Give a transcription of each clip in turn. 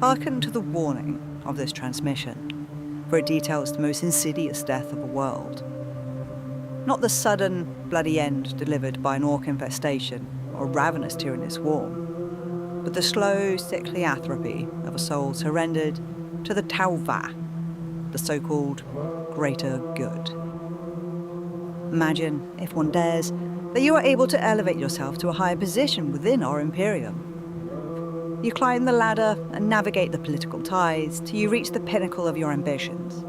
Hearken to the warning of this transmission, for it details the most insidious death of a world. Not the sudden, bloody end delivered by an orc infestation or ravenous tyrannous swarm, but the slow, sickly atrophy of a soul surrendered to the Tau Va, the so-called greater good. Imagine, if one dares, that you are able to elevate yourself to a higher position within our Imperium. You climb the ladder and navigate the political ties till you reach the pinnacle of your ambitions.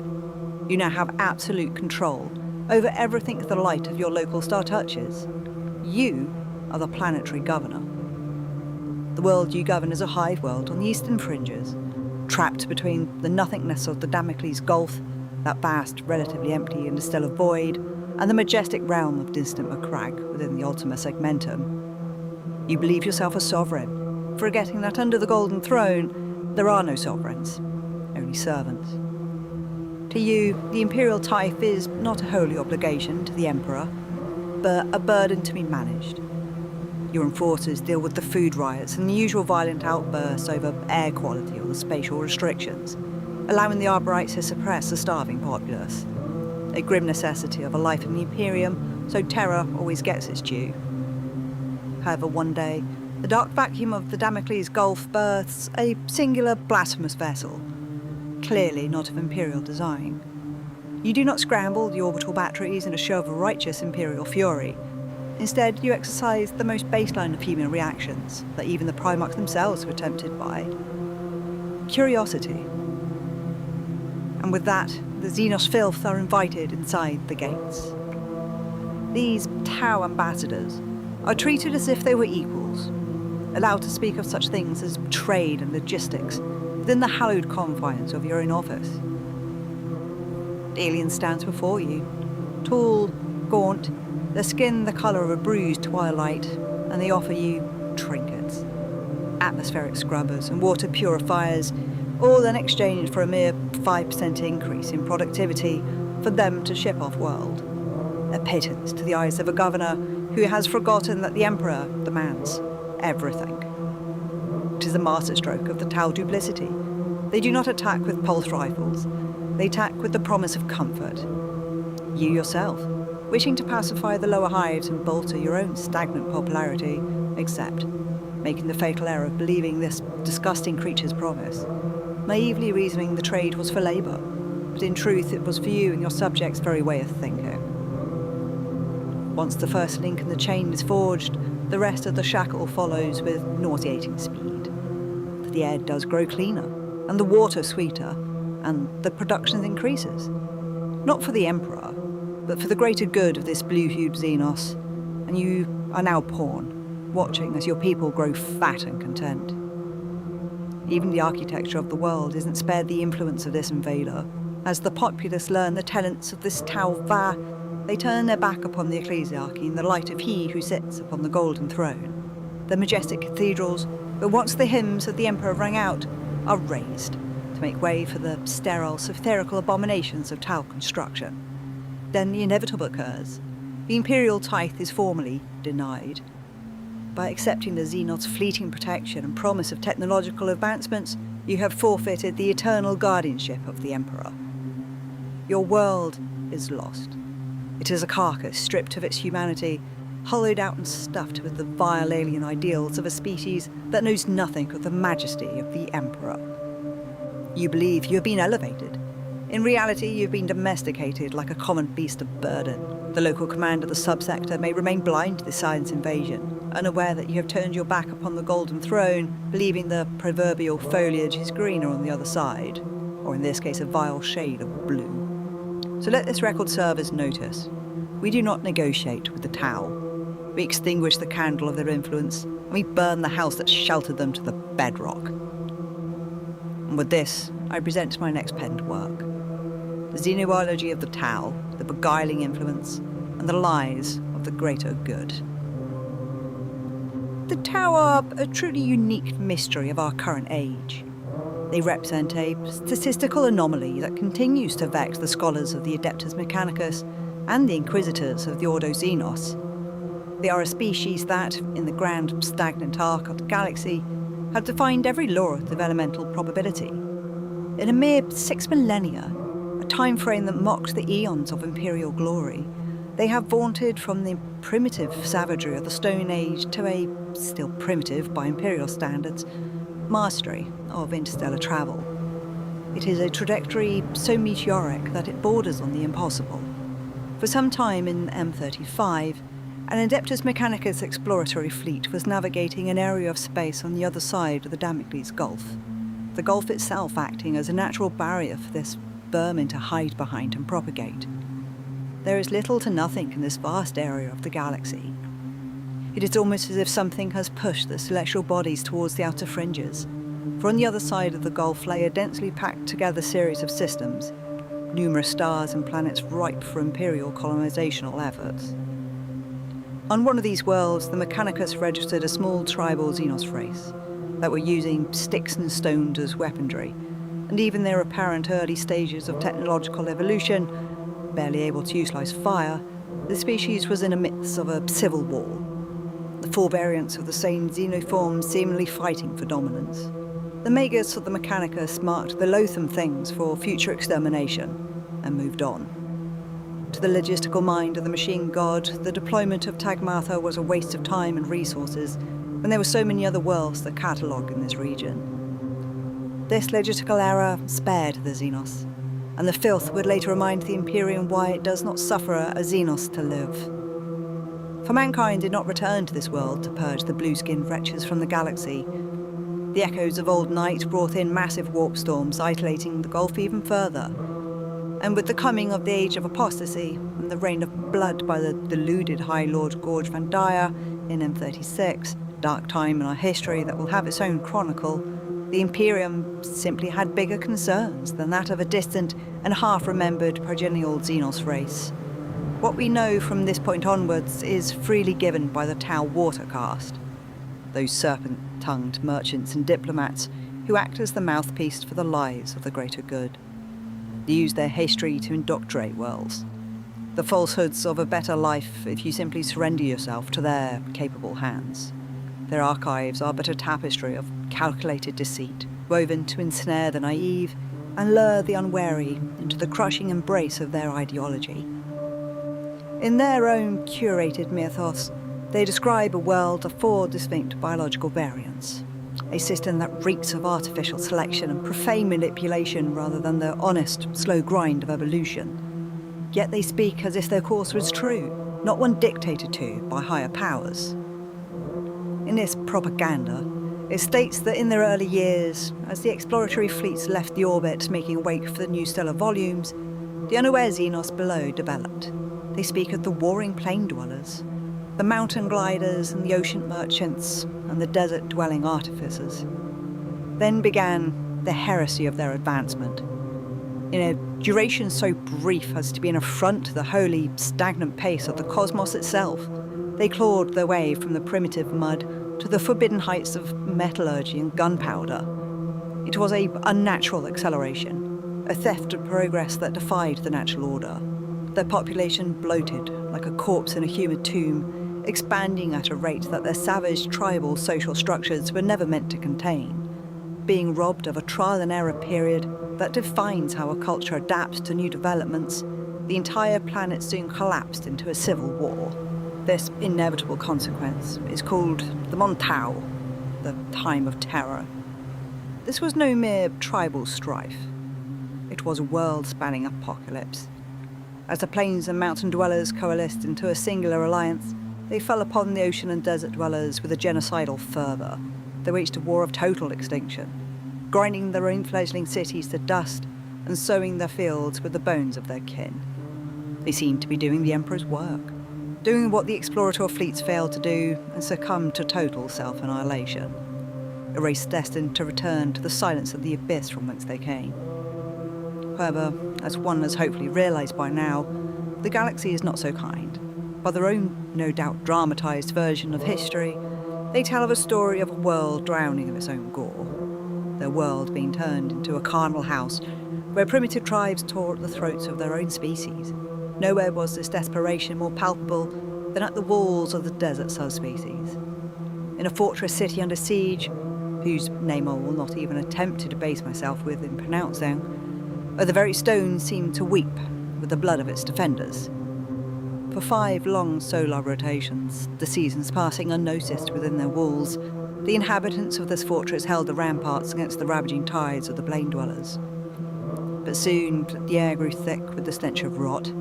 You now have absolute control over everything the light of your local star touches. You are the planetary governor. The world you govern is a hive world on the eastern fringes, trapped between the nothingness of the Damocles Gulf, that vast, relatively empty interstellar void, and the majestic realm of distant Macragge within the Ultima Segmentum. You believe yourself a sovereign, forgetting that under the Golden Throne, there are no sovereigns, only servants. To you, the Imperial tithe is not a holy obligation to the Emperor, but a burden to be managed. Your enforcers deal with the food riots and the usual violent outbursts over air quality or the spatial restrictions, allowing the Arborites to suppress the starving populace. A grim necessity of a life in the Imperium, so terror always gets its due. However, one day, the dark vacuum of the Damocles Gulf births a singular blasphemous vessel, clearly not of Imperial design. You do not scramble the orbital batteries in a show of righteous Imperial fury. Instead, you exercise the most baseline of human reactions that even the Primarchs themselves were tempted by. Curiosity. And with that, the Xenos filth are invited inside the gates. These Tau ambassadors are treated as if they were equals, allowed to speak of such things as trade and logistics within the hallowed confines of your own office. The alien stands before you, tall, gaunt, their skin the colour of a bruised twilight, and they offer you trinkets, atmospheric scrubbers and water purifiers, all then exchanged for a mere 5% increase in productivity for them to ship off-world. A pittance to the eyes of a governor who has forgotten that the Emperor demands everything. It is the masterstroke of the Tau duplicity. They do not attack with pulse rifles. They attack with the promise of comfort. You yourself, wishing to pacify the lower hives and bolster your own stagnant popularity, accept, making the fatal error of believing this disgusting creature's promise, naively reasoning the trade was for labour, but in truth it was for you and your subjects' very way of thinking. Once the first link in the chain is forged, the rest of the shackle follows with nauseating speed. The air does grow cleaner, and the water sweeter, and the production increases. Not for the Emperor, but for the greater good of this blue-hued Xenos, and you are now pawn, watching as your people grow fat and content. Even the architecture of the world isn't spared the influence of this invader. As the populace learn the tenets of this Tau Va, they turn their back upon the ecclesiarchy in the light of he who sits upon the golden throne. The majestic cathedrals, where once the hymns of the Emperor rang out, are razed to make way for the sterile, satirical abominations of Tau construction. Then the inevitable occurs. The Imperial tithe is formally denied. By accepting the Xenos' fleeting protection and promise of technological advancements, you have forfeited the eternal guardianship of the Emperor. Your world is lost. It is a carcass stripped of its humanity, hollowed out and stuffed with the vile alien ideals of a species that knows nothing of the majesty of the Emperor. You believe you have been elevated. In reality, you've been domesticated like a common beast of burden. The local command of the subsector may remain blind to this science invasion, unaware that you have turned your back upon the Golden Throne, believing the proverbial foliage is greener on the other side, or in this case a vile shade of blue. So let this record serve as notice. We do not negotiate with the Tau. We extinguish the candle of their influence, and we burn the house that sheltered them to the bedrock. And with this, I present my next penned work. The xenobiology of the Tau, the beguiling influence, and the lies of the greater good. The Tau are a truly unique mystery of our current age. They represent a statistical anomaly that continues to vex the scholars of the Adeptus Mechanicus and the Inquisitors of the Ordo Xenos. They are a species that, in the grand stagnant arc of the galaxy, had defined every law of elemental probability. In a mere 6 millennia, a time frame that mocked the eons of Imperial glory, they have vaunted from the primitive savagery of the Stone Age to a, still primitive by Imperial standards, mastery of interstellar travel. It is a trajectory so meteoric that it borders on the impossible. For some time in M35, an Adeptus Mechanicus exploratory fleet was navigating an area of space on the other side of the Damocles Gulf, the Gulf itself acting as a natural barrier for this vermin to hide behind and propagate. There is little to nothing in this vast area of the galaxy. It is almost as if something has pushed the celestial bodies towards the outer fringes, for on the other side of the Gulf lay a densely packed together series of systems, numerous stars and planets ripe for Imperial colonizational efforts. On one of these worlds, the Mechanicus registered a small tribal Xenos race that were using sticks and stones as weaponry, and even their apparent early stages of technological evolution, barely able to utilize fire, the species was in the midst of a civil war. The four variants of the same xenoform seemingly fighting for dominance. The Magus of the Mechanicus marked the loathsome things for future extermination, and moved on. To the logistical mind of the machine god, the deployment of Tagmatha was a waste of time and resources, when there were so many other worlds to catalogue in this region. This logistical error spared the Xenos, and the filth would later remind the Imperium why it does not suffer a Xenos to live. For mankind did not return to this world to purge the blue-skinned wretches from the galaxy. The echoes of old night brought in massive warp storms, isolating the Gulf even further. And with the coming of the Age of Apostasy and the reign of blood by the deluded High Lord Gorge Van Dyer in M36, dark time in our history that will have its own chronicle, the Imperium simply had bigger concerns than that of a distant and half-remembered progenial Xenos race. What we know from this point onwards is freely given by the Tau water caste, those serpent-tongued merchants and diplomats who act as the mouthpiece for the lies of the greater good. They use their history to indoctrinate worlds, the falsehoods of a better life if you simply surrender yourself to their capable hands. Their archives are but a tapestry of calculated deceit, woven to ensnare the naive and lure the unwary into the crushing embrace of their ideology. In their own curated mythos, they describe a world of 4 distinct biological variants, a system that reeks of artificial selection and profane manipulation rather than the honest, slow grind of evolution. Yet they speak as if their course was true, not one dictated to by higher powers. In this propaganda, it states that in their early years, as the exploratory fleets left the orbit making wake for the new stellar volumes, the unaware Xenos below developed. They speak of the warring plain dwellers, the mountain gliders and the ocean merchants, and the desert-dwelling artificers. Then began the heresy of their advancement. In a duration so brief as to be an affront to the holy, stagnant pace of the cosmos itself, they clawed their way from the primitive mud to the forbidden heights of metallurgy and gunpowder. It was an unnatural acceleration, a theft of progress that defied the natural order. Their population bloated like a corpse in a humid tomb, expanding at a rate that their savage tribal social structures were never meant to contain, being robbed of a trial and error period that defines how a culture adapts to new developments. The entire planet soon collapsed into a civil war. This inevitable consequence is called the Mont'au, the Time of Terror. This was no mere tribal strife. It was a world-spanning apocalypse. As the plains and mountain dwellers coalesced into a singular alliance, they fell upon the ocean and desert dwellers with a genocidal fervour. They waged a war of total extinction, grinding their own fledgling cities to dust and sowing their fields with the bones of their kin. They seemed to be doing the Emperor's work, doing what the explorator fleets failed to do and succumbed to total self-annihilation. A race destined to return to the silence of the abyss from whence they came. However, as one has hopefully realised by now, the galaxy is not so kind. By their own, no doubt dramatised version of history, they tell of a story of a world drowning in its own gore. Their world being turned into a carnal house where primitive tribes tore at the throats of their own species. Nowhere was this desperation more palpable than at the walls of the desert subspecies. In a fortress city under siege, whose name I will not even attempt to debase myself with in pronouncing, the very stone seemed to weep with the blood of its defenders. For 5 long solar rotations, the seasons passing unnoticed within their walls, the inhabitants of this fortress held the ramparts against the ravaging tides of the plain dwellers. But soon the air grew thick with the stench of rot.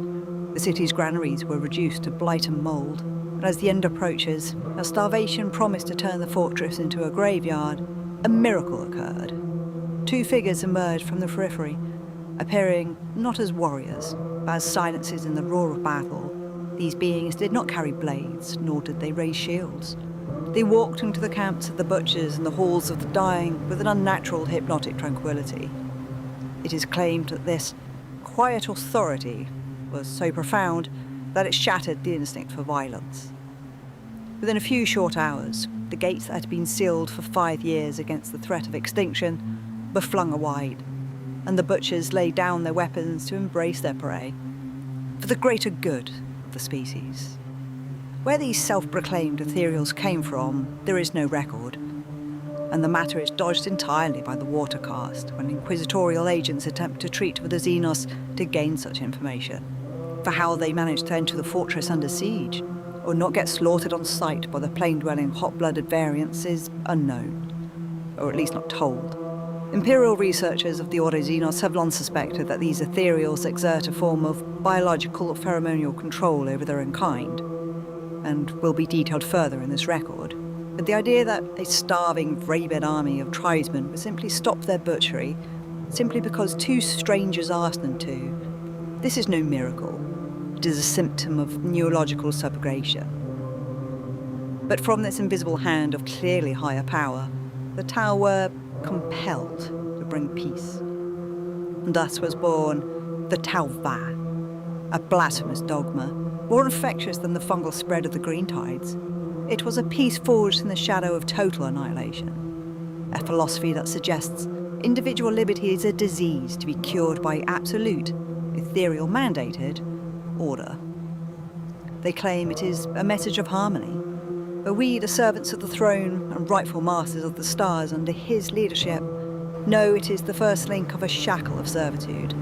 The city's granaries were reduced to blight and mould, and as the end approaches, as starvation promised to turn the fortress into a graveyard, a miracle occurred. 2 figures emerged from the periphery, appearing not as warriors, but as silences in the roar of battle. These beings did not carry blades, nor did they raise shields. They walked into the camps of the butchers and the halls of the dying with an unnatural hypnotic tranquility. It is claimed that this quiet authority was so profound that it shattered the instinct for violence. Within a few short hours, the gates that had been sealed for 5 years against the threat of extinction were flung wide, and the butchers laid down their weapons to embrace their prey, for the greater good of the species. Where these self-proclaimed Ethereals came from, there is no record, and the matter is dodged entirely by the Water Caste when inquisitorial agents attempt to treat with the Xenos to gain such information. For how they managed to enter the fortress under siege, or not get slaughtered on sight by the plain-dwelling hot-blooded variants is unknown, or at least not told. Imperial researchers of the Ordo Xenos have long suspected that these Ethereals exert a form of biological or pheromonial control over their own kind, and will be detailed further in this record. But the idea that a starving, rabid army of tribesmen would simply stop their butchery simply because 2 strangers asked them to, this is no miracle. It is a symptom of neurological subrogation. But from this invisible hand of clearly higher power, the Tau were compelled to bring peace. And thus was born the Tau Va, a blasphemous dogma, more infectious than the fungal spread of the green tides. It was a peace forged in the shadow of total annihilation, a philosophy that suggests individual liberty is a disease to be cured by absolute, ethereal mandated order. They claim it is a message of harmony, but we, the servants of the throne and rightful masters of the stars under his leadership, know it is the first link of a shackle of servitude.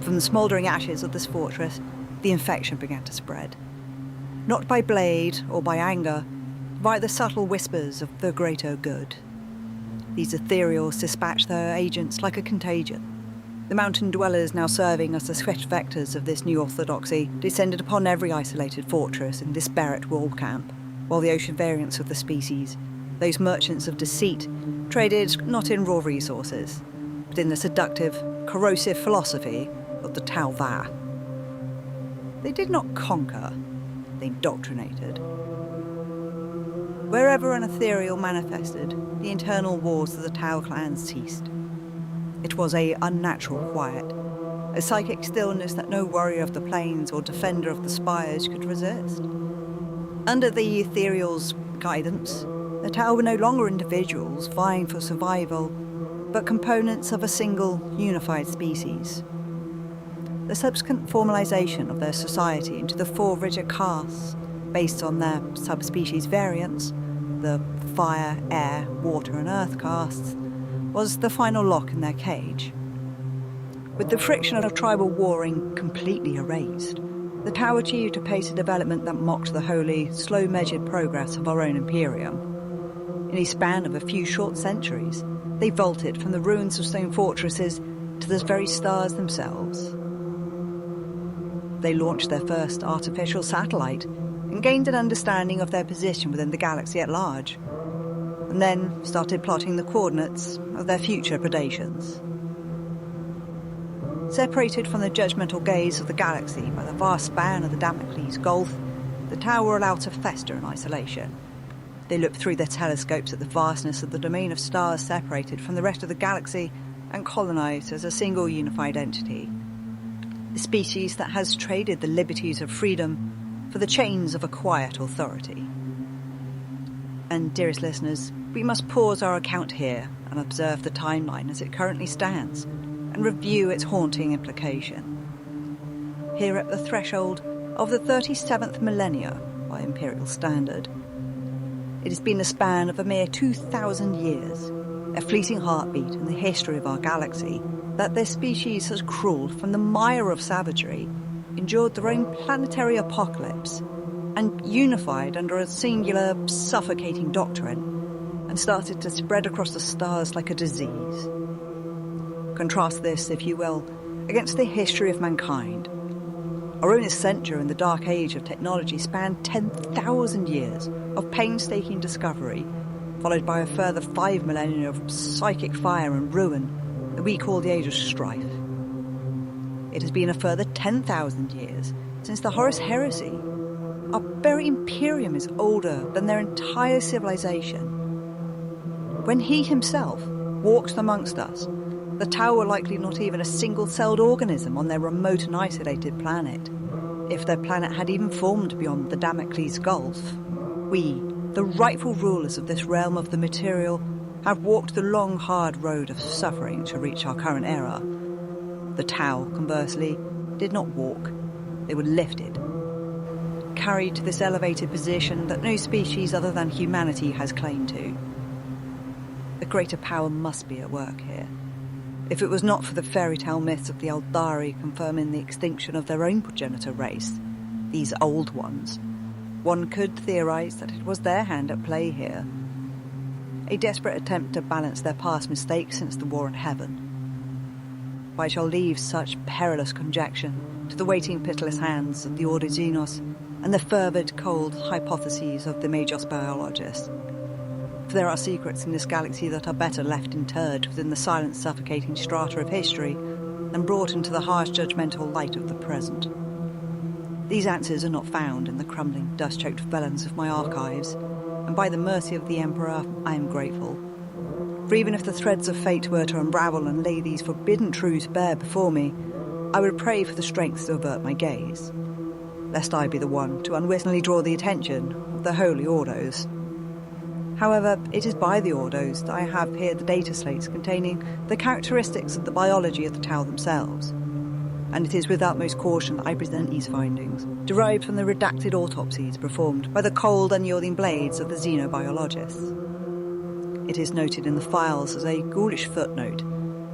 From the smouldering ashes of this fortress, the infection began to spread. Not by blade or by anger, by the subtle whispers of the greater good. These Ethereals dispatched their agents like a contagion. The mountain dwellers now serving as the swift vectors of this new orthodoxy descended upon every isolated fortress in disparate wall camp, while the ocean variants of the species, those merchants of deceit, traded not in raw resources, but in the seductive, corrosive philosophy of the Tau Va. They did not conquer, they indoctrinated. Wherever an Ethereal manifested, the internal wars of the Tau clan ceased. It was an unnatural quiet, a psychic stillness that no warrior of the plains or defender of the spires could resist. Under the Ethereals' guidance, the Tau were no longer individuals vying for survival, but components of a single, unified species. The subsequent formalization of their society into the 4 rigid castes, based on their subspecies variants, the fire, air, water and earth castes, was the final lock in their cage. With the friction of tribal warring completely erased, the Tau achieved a pace of development that mocked the holy, slow-measured progress of our own Imperium. In a span of a few short centuries, they vaulted from the ruins of stone fortresses to the very stars themselves. They launched their first artificial satellite and gained an understanding of their position within the galaxy at large, and then started plotting the coordinates of their future predations. Separated from the judgmental gaze of the galaxy by the vast span of the Damocles Gulf, the Tau were allowed to fester in isolation. They looked through their telescopes at the vastness of the domain of stars separated from the rest of the galaxy and colonized as a single unified entity. A species that has traded the liberties of freedom for the chains of a quiet authority. And, dearest listeners, we must pause our account here and observe the timeline as it currently stands and review its haunting implication. Here at the threshold of the 37th millennia by Imperial standard, It has been the span of a mere 2,000 years, a fleeting heartbeat in the history of our galaxy, that this species has crawled from the mire of savagery, endured their own planetary apocalypse, and unified under a singular, suffocating doctrine, and started to spread across the stars like a disease. Contrast this, if you will, against the history of mankind. Our own ascension in the dark age of technology spanned 10,000 years of painstaking discovery, followed by a further 5 millennia of psychic fire and ruin that we call the Age of Strife. It has been a further 10,000 years since the Horus Heresy. Our very Imperium is older than their entire civilization. When he himself walked amongst us, the Tau were likely not even a single-celled organism on their remote and isolated planet. If their planet had even formed beyond the Damocles Gulf, we, the rightful rulers of this realm of the material, have walked the long, hard road of suffering to reach our current era. The Tau, conversely, did not walk. They were lifted, carried to this elevated position that no species other than humanity has claim to. A greater power must be at work here. If it was not for the fairy tale myths of the Eldari confirming the extinction of their own progenitor race, these old ones, one could theorize that it was their hand at play here. A desperate attempt to balance their past mistakes since the war in heaven. But I shall leave such perilous conjecture to the waiting pitiless hands of the Ordo Xenos and the fervid, cold hypotheses of the Magos biologists. For there are secrets in this galaxy that are better left interred within the silent, suffocating strata of history than brought into the harsh, judgmental light of the present. These answers are not found in the crumbling, dust-choked vellums of my archives, and by the mercy of the Emperor, I am grateful. For even if the threads of fate were to unravel and lay these forbidden truths bare before me, I would pray for the strength to avert my gaze, lest I be the one to unwittingly draw the attention of the Holy Ordos. However, it is by the Ordos that I have here the data slates containing the characteristics of the biology of the Tau themselves, and it is with utmost caution that I present these findings, derived from the redacted autopsies performed by the cold, unyielding blades of the xenobiologists. It is noted in the files as a ghoulish footnote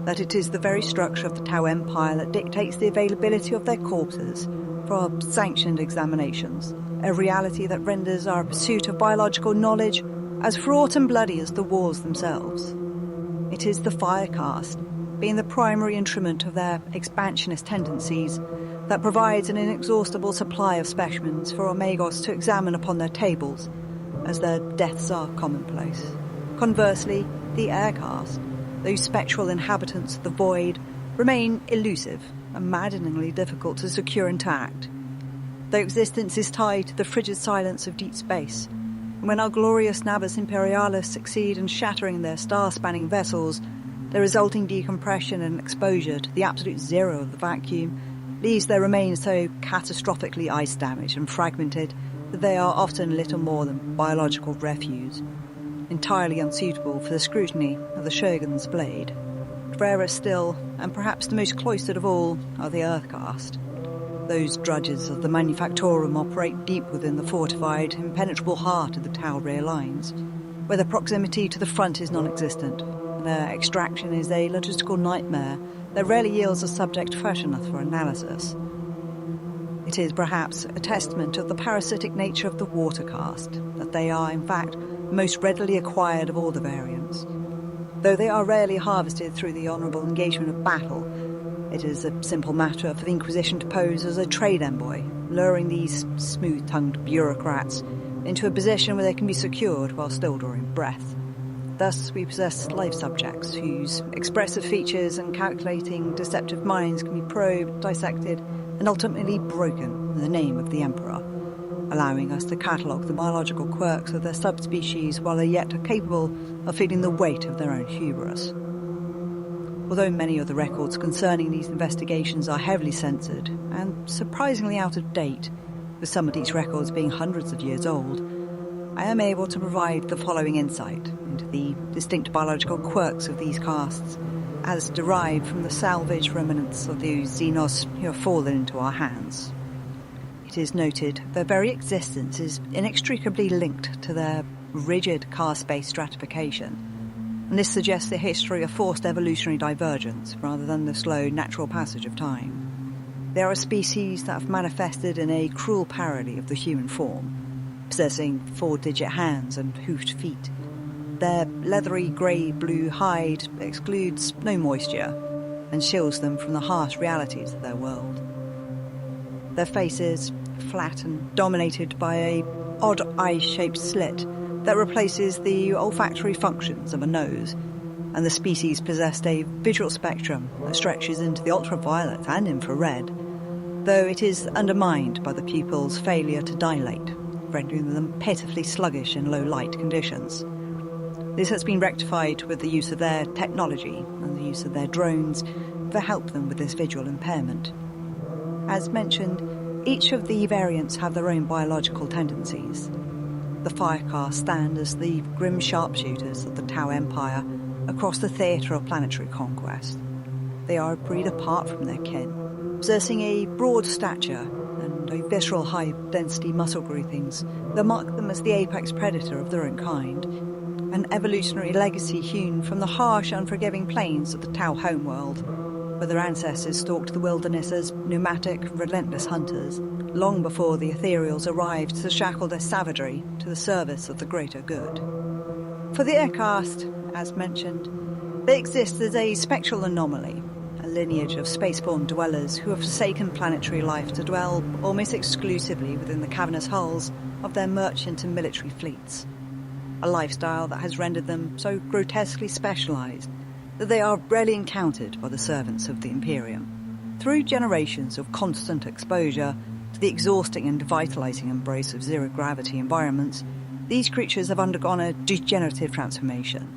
that it is the very structure of the Tau Empire that dictates the availability of their corpses for our sanctioned examinations, a reality that renders our pursuit of biological knowledge as fraught and bloody as the wars themselves. It is the Fire Caste, being the primary instrument of their expansionist tendencies, that provides an inexhaustible supply of specimens for Omegos to examine upon their tables, as their deaths are commonplace. Conversely, the Air Caste, those spectral inhabitants of the void, remain elusive and maddeningly difficult to secure intact. Their existence is tied to the frigid silence of deep space. When our glorious Navus Imperialis succeed in shattering their star-spanning vessels, the resulting decompression and exposure to the absolute zero of the vacuum leaves their remains so catastrophically ice-damaged and fragmented that they are often little more than biological refuse, entirely unsuitable for the scrutiny of the Shogun's blade. Rarer still, and perhaps the most cloistered of all, are the Earth Caste. Those drudges of the Manufactorum operate deep within the fortified, impenetrable heart of the Tau rear lines, where the proximity to the front is non-existent, and their extraction is a logistical nightmare that rarely yields a subject fresh enough for analysis. It is perhaps a testament of the parasitic nature of the Water Caste that they are, in fact, most readily acquired of all the variants. Though they are rarely harvested through the honourable engagement of battle, it is a simple matter for the Inquisition to pose as a trade envoy, luring these smooth-tongued bureaucrats into a position where they can be secured while still drawing breath. Thus, we possess life subjects whose expressive features and calculating, deceptive minds can be probed, dissected, and ultimately broken in the name of the Emperor, allowing us to catalogue the biological quirks of their subspecies while they yet are capable of feeling the weight of their own hubris. Although many of the records concerning these investigations are heavily censored and surprisingly out of date, with some of these records being hundreds of years old, I am able to provide the following insight into the distinct biological quirks of these castes, as derived from the salvaged remnants of those Xenos who have fallen into our hands. It is noted their very existence is inextricably linked to their rigid caste-based stratification, and this suggests a history of forced evolutionary divergence rather than the slow natural passage of time. They are a species that have manifested in a cruel parody of the human form, possessing 4-digit hands and hoofed feet. Their leathery grey-blue hide excludes no moisture and shields them from the harsh realities of their world. Their faces, flat and dominated by a odd eye-shaped slit that replaces the olfactory functions of a nose, and the species possessed a visual spectrum that stretches into the ultraviolet and infrared, though it is undermined by the pupils' failure to dilate, rendering them pitifully sluggish in low-light conditions. This has been rectified with the use of their technology and the use of their drones to help them with this visual impairment. As mentioned, each of the variants have their own biological tendencies. The Fire Caste stand as the grim sharpshooters of the Tau Empire across the theatre of planetary conquest. They are a breed apart from their kin, possessing a broad stature and a visceral high-density muscle groupings that mark them as the apex predator of their own kind, an evolutionary legacy hewn from the harsh, unforgiving plains of the Tau homeworld, where their ancestors stalked the wilderness as pneumatic, relentless hunters, long before the Ethereals arrived to shackle their savagery to the service of the greater good. For the Era Caste, as mentioned, they exist as a spectral anomaly, a lineage of spaceborne dwellers who have forsaken planetary life to dwell almost exclusively within the cavernous hulls of their merchant and military fleets. A lifestyle that has rendered them so grotesquely specialised that they are rarely encountered by the servants of the Imperium. Through generations of constant exposure to the exhausting and vitalising embrace of zero-gravity environments, these creatures have undergone a degenerative transformation.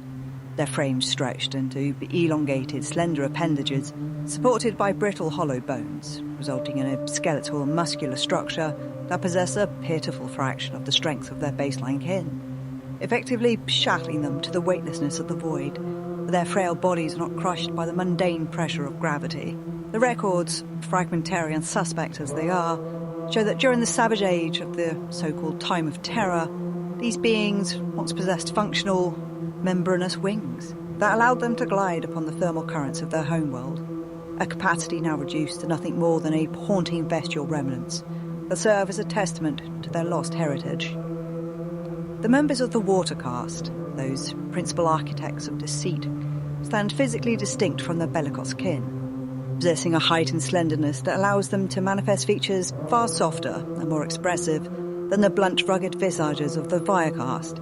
Their frames stretched into elongated, slender appendages supported by brittle, hollow bones, resulting in a skeletal and muscular structure that possess a pitiful fraction of the strength of their baseline kin, effectively shackling them to the weightlessness of the void, but their frail bodies are not crushed by the mundane pressure of gravity. The records, fragmentary and suspect as they are, show that during the savage age of the so-called Time of Terror, these beings once possessed functional, membranous wings that allowed them to glide upon the thermal currents of their homeworld, a capacity now reduced to nothing more than a haunting bestial remnants that serve as a testament to their lost heritage. The members of the Water Caste, those principal architects of deceit, stand physically distinct from their bellicose kin, possessing a height and slenderness that allows them to manifest features far softer and more expressive than the blunt, rugged visages of the Fire Caste,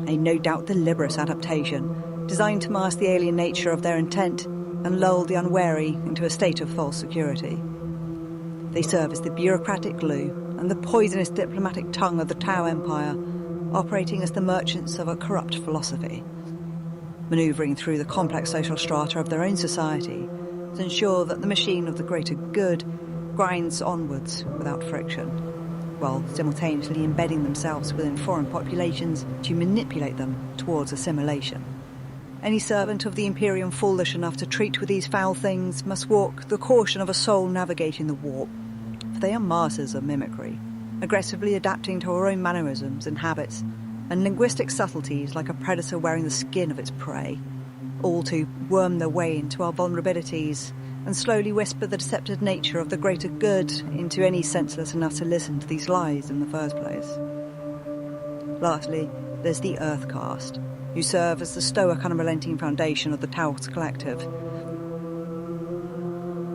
a no doubt deliberate adaptation designed to mask the alien nature of their intent and lull the unwary into a state of false security. They serve as the bureaucratic glue and the poisonous diplomatic tongue of the Tau Empire, operating as the merchants of a corrupt philosophy, manoeuvring through the complex social strata of their own society to ensure that the machine of the greater good grinds onwards without friction, while simultaneously embedding themselves within foreign populations to manipulate them towards assimilation. Any servant of the Imperium foolish enough to treat with these foul things must walk the caution of a soul navigating the warp, for they are masters of mimicry, aggressively adapting to our own mannerisms and habits, and linguistic subtleties like a predator wearing the skin of its prey, all to worm their way into our vulnerabilities and slowly whisper the deceptive nature of the greater good into any senseless enough to listen to these lies in the first place. Lastly, there's the Earth Caste, who serve as the stoic, unrelenting foundation of the Tau's collective,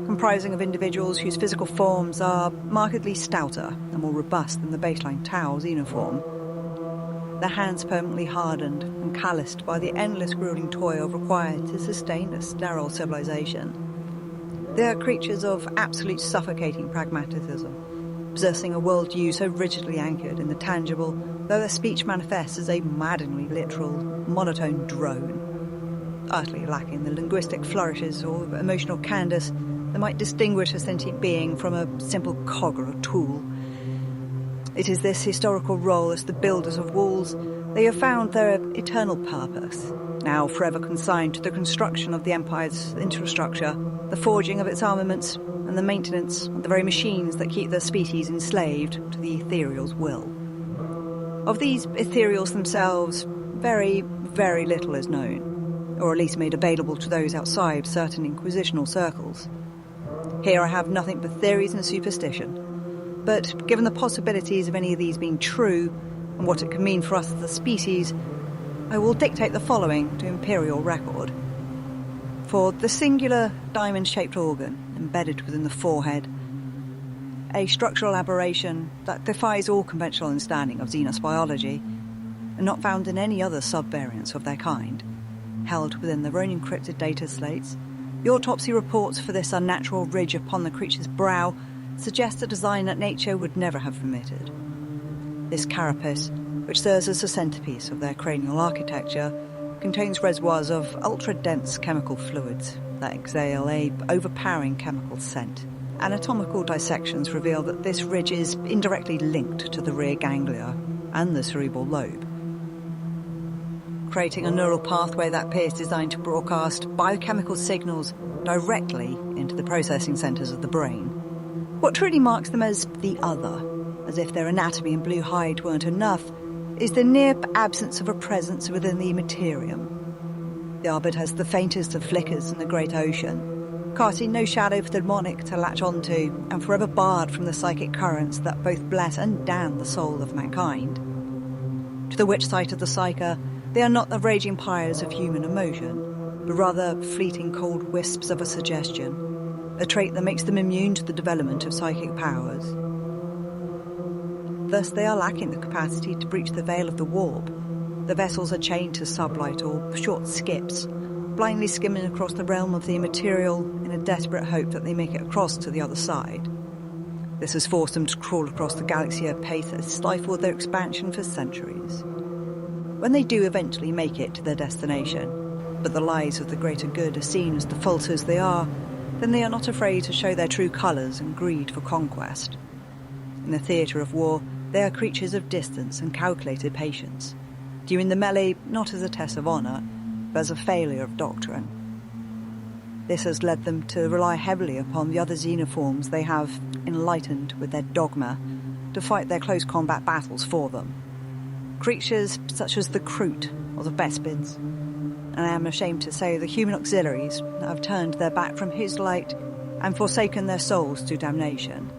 comprising of individuals whose physical forms are markedly stouter and more robust than the baseline Tau's uniform, their hands permanently hardened and calloused by the endless grueling toil required to sustain a sterile civilization. They are creatures of absolute suffocating pragmatism, possessing a worldview so rigidly anchored in the tangible, though their speech manifests as a maddeningly literal, monotone drone, utterly lacking the linguistic flourishes or emotional candours that might distinguish a sentient being from a simple cog or a tool. It is this historical role as the builders of walls they have found their eternal purpose, now forever consigned to the construction of the Empire's infrastructure, the forging of its armaments, and the maintenance of the very machines that keep their species enslaved to the Ethereals' will. Of these Ethereals themselves, very, very little is known, or at least made available to those outside certain inquisitional circles. Here I have nothing but theories and superstition, but given the possibilities of any of these being true, and what it can mean for us as a species, I will dictate the following to Imperial record. For the singular diamond-shaped organ embedded within the forehead, a structural aberration that defies all conventional understanding of Xenos biology, and not found in any other subvariants of their kind, held within their own encrypted data slates, the autopsy reports for this unnatural ridge upon the creature's brow suggest a design that nature would never have permitted. This carapace, which serves as the centerpiece of their cranial architecture, contains reservoirs of ultra-dense chemical fluids that exhale a overpowering chemical scent. Anatomical dissections reveal that this ridge is indirectly linked to the rear ganglia and the cerebral lobe, creating a neural pathway that appears designed to broadcast biochemical signals directly into the processing centers of the brain. What truly marks them as the other, as if their anatomy and blue hide weren't enough, is the near absence of a presence within the materium. The orbit has the faintest of flickers in the great ocean, casting no shadow for the demonic to latch onto, and forever barred from the psychic currents that both bless and damn the soul of mankind. To the witch sight of the psyche, they are not the raging pyres of human emotion, but rather fleeting cold wisps of a suggestion, a trait that makes them immune to the development of psychic powers. Thus they are lacking the capacity to breach the veil of the warp. The vessels are chained to sublight or short skips, blindly skimming across the realm of the immaterial in a desperate hope that they make it across to the other side. This has forced them to crawl across the galaxy at a pace that has stifled their expansion for centuries. When they do eventually make it to their destination, but the lives of the greater good are seen as default as they are, then they are not afraid to show their true colours and greed for conquest. In the theatre of war, they are creatures of distance and calculated patience, viewing the melee not as a test of honour, but as a failure of doctrine. This has led them to rely heavily upon the other xenoforms they have enlightened with their dogma to fight their close combat battles for them. Creatures such as the Kroot or the Vespids, and I am ashamed to say the human Auxiliaries that have turned their back from his light and forsaken their souls to damnation.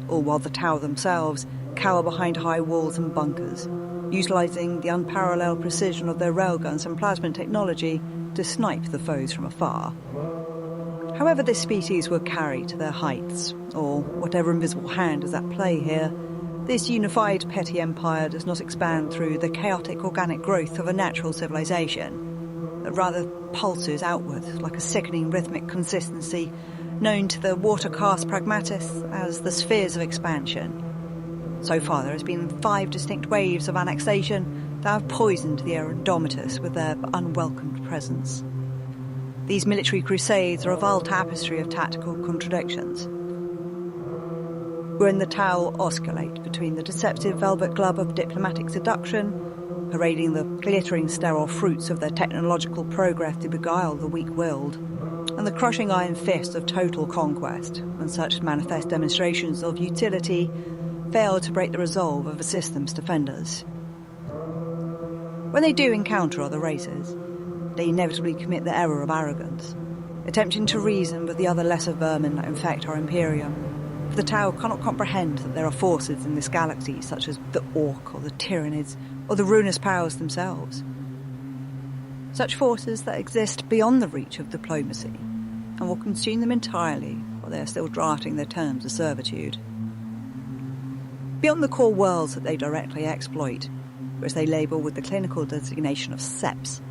All while the Tower themselves cower behind high walls and bunkers, utilising the unparalleled precision of their railguns and plasma technology to snipe the foes from afar. However this species will carry to their heights, or whatever invisible hand is at play here, this unified petty empire does not expand through the chaotic organic growth of a natural civilization, but rather pulses outward like a sickening rhythmic consistency known to the water caste pragmatists as the spheres of expansion. So far there has been 5 distinct waves of annexation that have poisoned the Era Indomitus with their unwelcomed presence. These military crusades are a vile tapestry of tactical contradictions, wherein the Tau oscillate between the deceptive velvet glove of diplomatic seduction, parading the glittering sterile fruits of their technological progress to beguile the weak-willed, and the crushing iron fist of total conquest, when such manifest demonstrations of utility fail to break the resolve of a system's defenders. When they do encounter other races, they inevitably commit the error of arrogance, attempting to reason with the other lesser vermin that infect our Imperium. For the Tau cannot comprehend that there are forces in this galaxy such as the Orc or the Tyranids or the ruinous powers themselves. Such forces that exist beyond the reach of diplomacy and will consume them entirely while they are still drafting their terms of servitude. Beyond the core worlds that they directly exploit, which they label with the clinical designation of SEPs,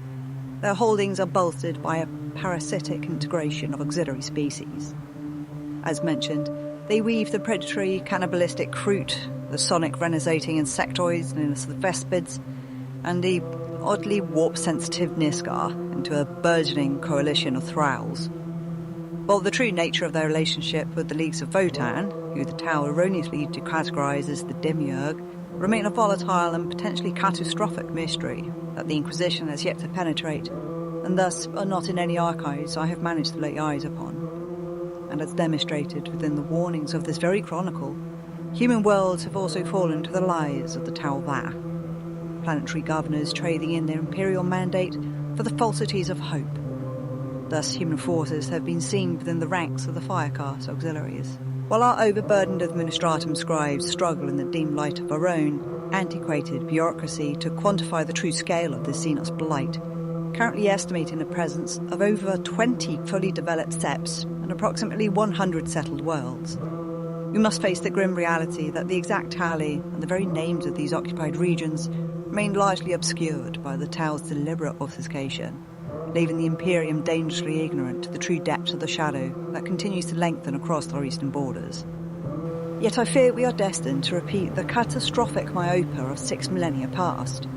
their holdings are bolstered by a parasitic integration of auxiliary species. As mentioned, they weave the predatory cannibalistic Kroot, the sonic renesating insectoids known as the Vespids, and the oddly warp-sensitive Niskar into a burgeoning coalition of thralls. While the true nature of their relationship with the Leagues of Votan, who the Tau erroneously categorise as the Demiurge, remain a volatile and potentially catastrophic mystery that the Inquisition has yet to penetrate, and thus are not in any archives I have managed to lay eyes upon. And as demonstrated within the warnings of this very chronicle, Human worlds have also fallen to the lies of the Tau Va, planetary governors trading in their imperial mandate for the falsities of hope. Thus, human forces have been seen within the ranks of the Fire Caste Auxiliaries, while our overburdened administratum scribes struggle in the dim light of our own antiquated bureaucracy to quantify the true scale of this Xenos blight, currently estimating the presence of over 20 fully developed seps and approximately 100 settled worlds. We must face the grim reality that the exact tally and the very names of these occupied regions remain largely obscured by the Tau's deliberate obfuscation, leaving the Imperium dangerously ignorant to the true depths of the shadow that continues to lengthen across our eastern borders. Yet I fear we are destined to repeat the catastrophic myopia of 6 millennia past.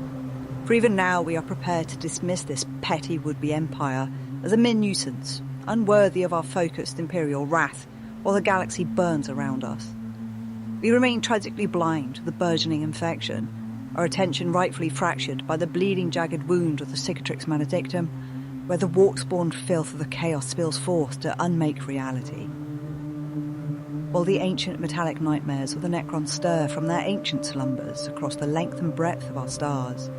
For even now we are prepared to dismiss this petty would-be empire as a mere nuisance, unworthy of our focused imperial wrath, while the galaxy burns around us. We remain tragically blind to the burgeoning infection, our attention rightfully fractured by the bleeding jagged wound of the cicatrix maledictum, where the warp-spawned filth of the chaos spills forth to unmake reality. While the ancient metallic nightmares of the Necrons stir from their ancient slumbers across the length and breadth of our stars,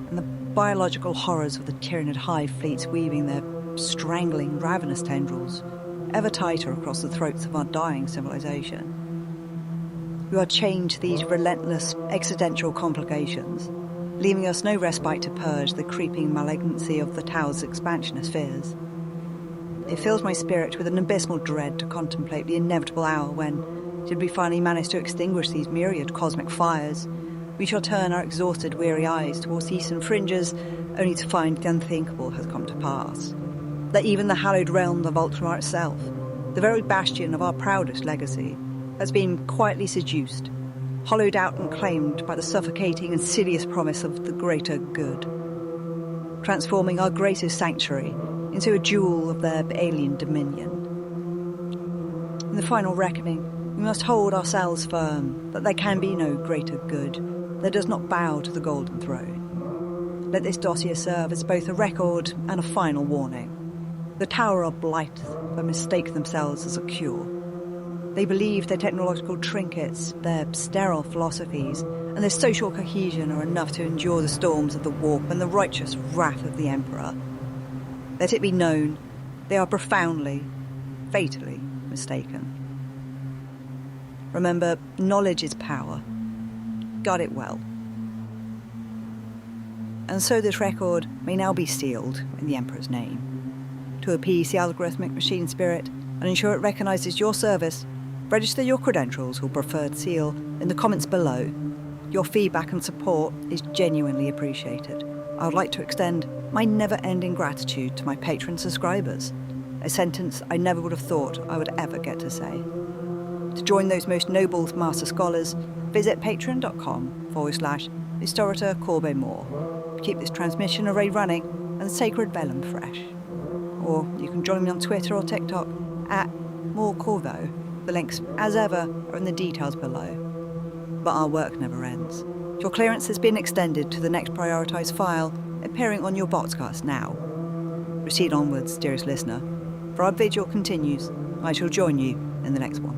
and the biological horrors of the tyrannid hive fleets weaving their strangling, ravenous tendrils ever tighter across the throats of our dying civilization. We are chained to these relentless existential complications, leaving us no respite to purge the creeping malignancy of the Tau's expansionist fears. It fills my spirit with an abysmal dread to contemplate the inevitable hour when, should we finally manage to extinguish these myriad cosmic fires, we shall turn our exhausted, weary eyes towards the eastern fringes, only to find the unthinkable has come to pass. That even the hallowed realm of Ultramar itself, the very bastion of our proudest legacy, has been quietly seduced, hollowed out and claimed by the suffocating, insidious promise of the greater good, transforming our greatest sanctuary into a jewel of their alien dominion. In the final reckoning, we must hold ourselves firm that there can be no greater good that does not bow to the Golden Throne. Let this dossier serve as both a record and a final warning. The Tower are blight that mistake themselves as a cure. They believe their technological trinkets, their sterile philosophies, and their social cohesion are enough to endure the storms of the warp and the righteous wrath of the Emperor. Let it be known, they are profoundly, fatally mistaken. Remember, knowledge is power. Guard it well. And so this record may now be sealed in the Emperor's name. To appease the algorithmic machine spirit and ensure it recognises your service, register your credentials or preferred seal in the comments below. Your feedback and support is genuinely appreciated. I would like to extend my never-ending gratitude to my patron subscribers, a sentence I never would have thought I would ever get to say. To join those most noble master scholars, visit patreon.com/Historitor Corbe Moore to keep this transmission array running and the sacred vellum fresh. Or you can join me on Twitter or TikTok @MoreCorvo. The links, as ever, are in the details below. But our work never ends. Your clearance has been extended to the next prioritised file appearing on your boxcast now. Proceed onwards, dearest listener, for our vigil continues. I shall join you in the next one.